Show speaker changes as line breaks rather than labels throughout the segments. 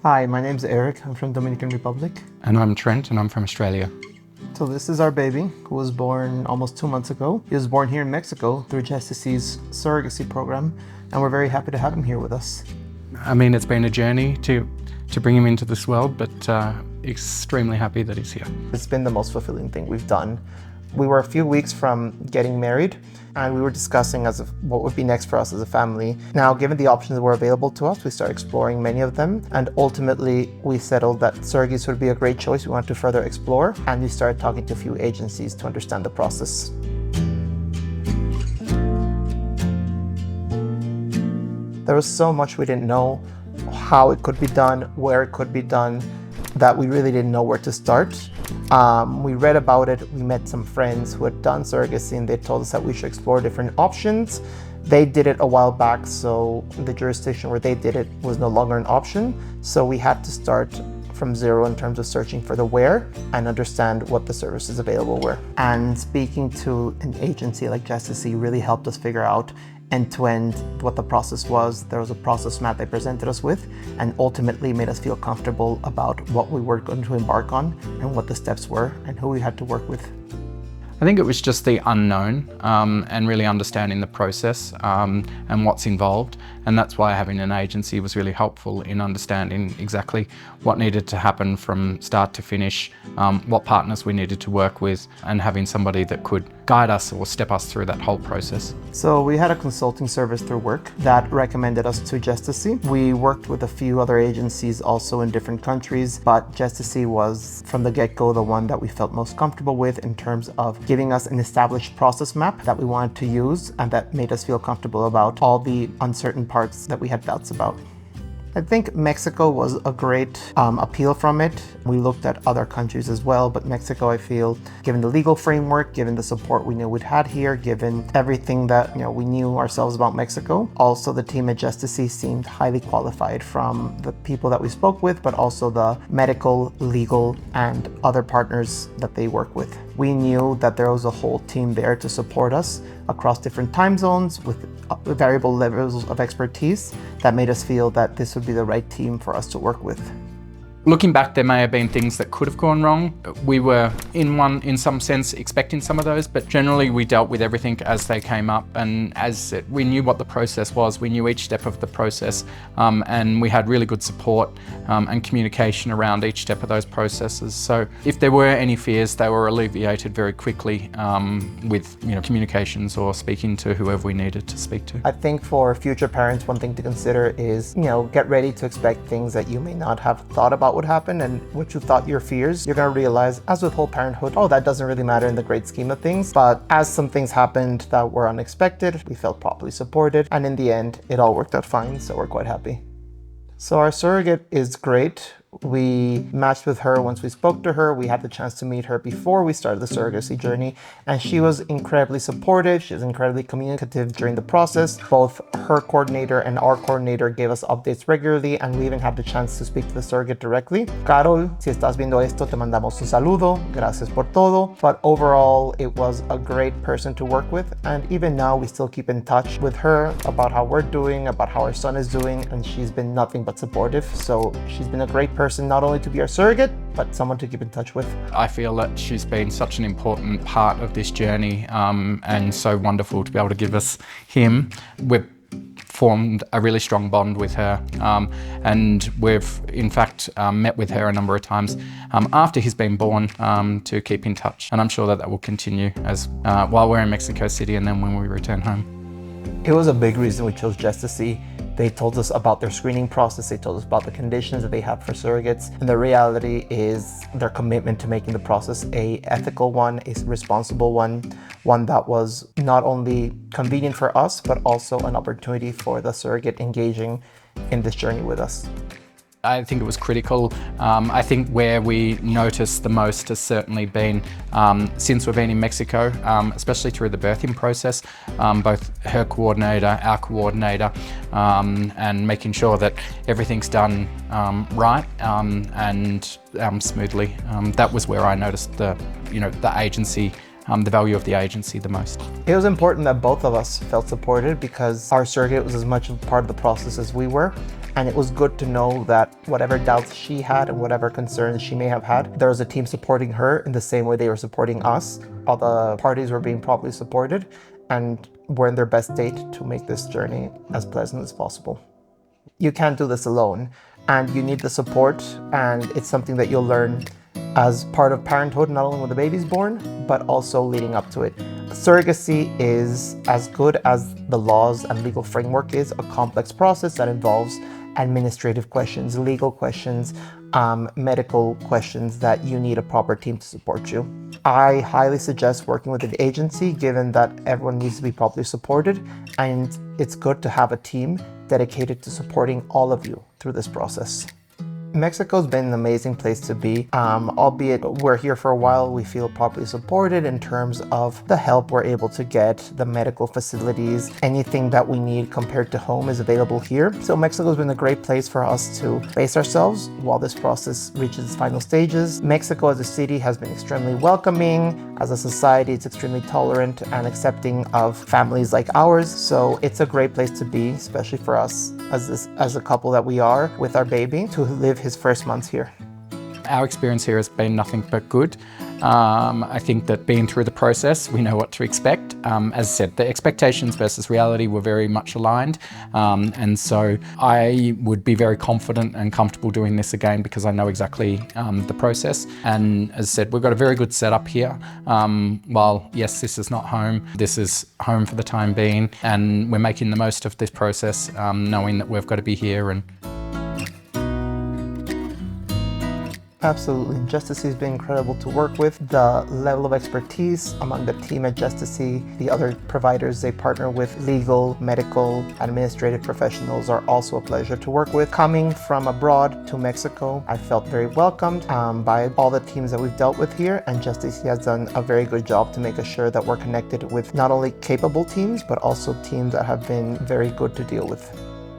Hi, my name's Erich. I'm from Dominican Republic.
And I'm Trent, and I'm from Australia.
So this is our baby, who was born almost 2 months ago. He was born here in Mexico through Gestacy's surrogacy program, and we're very happy to have him here with us.
I mean, it's been a journey to bring him into this world, but extremely happy that he's here.
It's been the most fulfilling thing we've done. We were a few weeks from getting married, and we were discussing what would be next for us as a family. Now, given the options that were available to us, we started exploring many of them, and ultimately we settled that surrogacy would be a great choice we wanted to further explore, and we started talking to a few agencies to understand the process. There was so much we didn't know, how it could be done, where it could be done, that we really didn't know where to start. We read about it, we met some friends who had done surrogacy, and they told us that we should explore different options. They did it a while back, so the jurisdiction where they did it was no longer an option. So we had to start from zero in terms of searching for the where and understand what the services available were. And speaking to an agency like Gestacy really helped us figure out end-to-end what the process was. There was a process map they presented us with, and ultimately made us feel comfortable about what we were going to embark on and what the steps were and who we had to work with.
I think it was just the unknown and really understanding the process and what's involved. And that's why having an agency was really helpful in understanding exactly what needed to happen from start to finish, what partners we needed to work with, and having somebody that could guide us or step us through that whole process.
So we had a consulting service through work that recommended us to Gestacy. We worked with a few other agencies also in different countries, but Gestacy was from the get-go the one that we felt most comfortable with in terms of giving us an established process map that we wanted to use and that made us feel comfortable about all the uncertain parts that we had doubts about. I think Mexico was a great appeal from it. We looked at other countries as well, but Mexico, I feel, given the legal framework, given the support we knew we'd had here, given everything that we knew ourselves about Mexico, also the team at Gestacy seemed highly qualified, from the people that we spoke with, but also the medical, legal, and other partners that they work with. We knew that there was a whole team there to support us across different time zones with variable levels of expertise that made us feel that this would be the right team for us to work with.
Looking back, there may have been things that could have gone wrong. We were in some sense expecting some of those, but generally we dealt with everything as they came up, and we knew what the process was, we knew each step of the process, and we had really good support and communication around each step of those processes. So if there were any fears, they were alleviated very quickly with communications or speaking to whoever we needed to speak to.
I think for future parents, one thing to consider is, get ready to expect things that you may not have thought about would happen, and what you thought your fears, you're going to realize, as with whole parenthood, that doesn't really matter in the great scheme of things. But as some things happened that were unexpected, we felt properly supported, and in the end it all worked out fine, so we're quite happy. So our surrogate is great. We matched with her once we spoke to her. We had the chance to meet her before we started the surrogacy journey, and she was incredibly supportive. She was incredibly communicative during the process. Both her coordinator and our coordinator gave us updates regularly, and we even had the chance to speak to the surrogate directly. Carol, si estás viendo esto, te mandamos un saludo. Gracias por todo. But overall, it was a great person to work with, and even now we still keep in touch with her about how we're doing, about how our son is doing, and she's been nothing but supportive. So she's been a great person not only to be our surrogate, but someone to keep in touch with.
I feel that she's been such an important part of this journey, and so wonderful to be able to give us him. We've formed a really strong bond with her, and we've in fact met with her a number of times after he's been born to keep in touch, and I'm sure that will continue as while we're in Mexico City and then when we return home.
It was a big reason we chose Gestacy. They told us about their screening process, they told us about the conditions that they have for surrogates, and the reality is their commitment to making the process a ethical one, a responsible one that was not only convenient for us, but also an opportunity for the surrogate engaging in this journey with us.
I think it was critical. I think where we noticed the most has certainly been since we've been in Mexico, especially through the birthing process, both her coordinator, our coordinator, and making sure that everything's done right and smoothly. That was where I noticed the agency, the value of the agency the most.
It was important that both of us felt supported because our surrogate was as much a part of the process as we were. And it was good to know that whatever doubts she had and whatever concerns she may have had, there was a team supporting her in the same way they were supporting us. All the parties were being properly supported and were in their best state to make this journey as pleasant as possible. You can't do this alone, and you need the support, and it's something that you'll learn as part of parenthood, not only when the baby's born, but also leading up to it. Surrogacy is, as good as the laws and legal framework is, a complex process that involves administrative questions, legal questions, medical questions that you need a proper team to support you. I highly suggest working with an agency, given that everyone needs to be properly supported, and it's good to have a team dedicated to supporting all of you through this process. Mexico's been an amazing place to be, albeit we're here for a while. We feel properly supported in terms of the help we're able to get, the medical facilities, anything that we need compared to home is available here. So Mexico's been a great place for us to base ourselves while this process reaches its final stages. Mexico as a city has been extremely welcoming. As a society, it's extremely tolerant and accepting of families like ours. So it's a great place to be, especially for us as a couple that we are with our baby, to live his first months here.
Our experience here has been nothing but good. I think that being through the process, we know what to expect. As I said, the expectations versus reality were very much aligned. And so I would be very confident and comfortable doing this again because I know exactly the process. And as I said, we've got a very good setup here. While yes, this is not home, this is home for the time being. And we're making the most of this process, knowing that we've got to be here. And
absolutely. Gestacy has been incredible to work with. The level of expertise among the team at Gestacy, the other providers they partner with, legal, medical, administrative professionals, are also a pleasure to work with. Coming from abroad to Mexico, I felt very welcomed by all the teams that we've dealt with here, and Gestacy has done a very good job to make sure that we're connected with not only capable teams, but also teams that have been very good to deal with.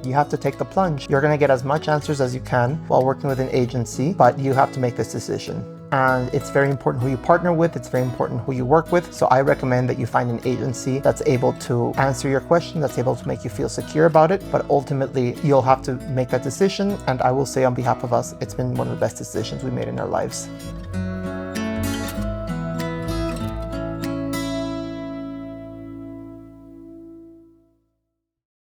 You have to take the plunge. You're gonna get as much answers as you can while working with an agency, but you have to make this decision. And it's very important who you partner with, it's very important who you work with. So I recommend that you find an agency that's able to answer your question, that's able to make you feel secure about it, but ultimately you'll have to make that decision. And I will say on behalf of us, it's been one of the best decisions we made in our lives.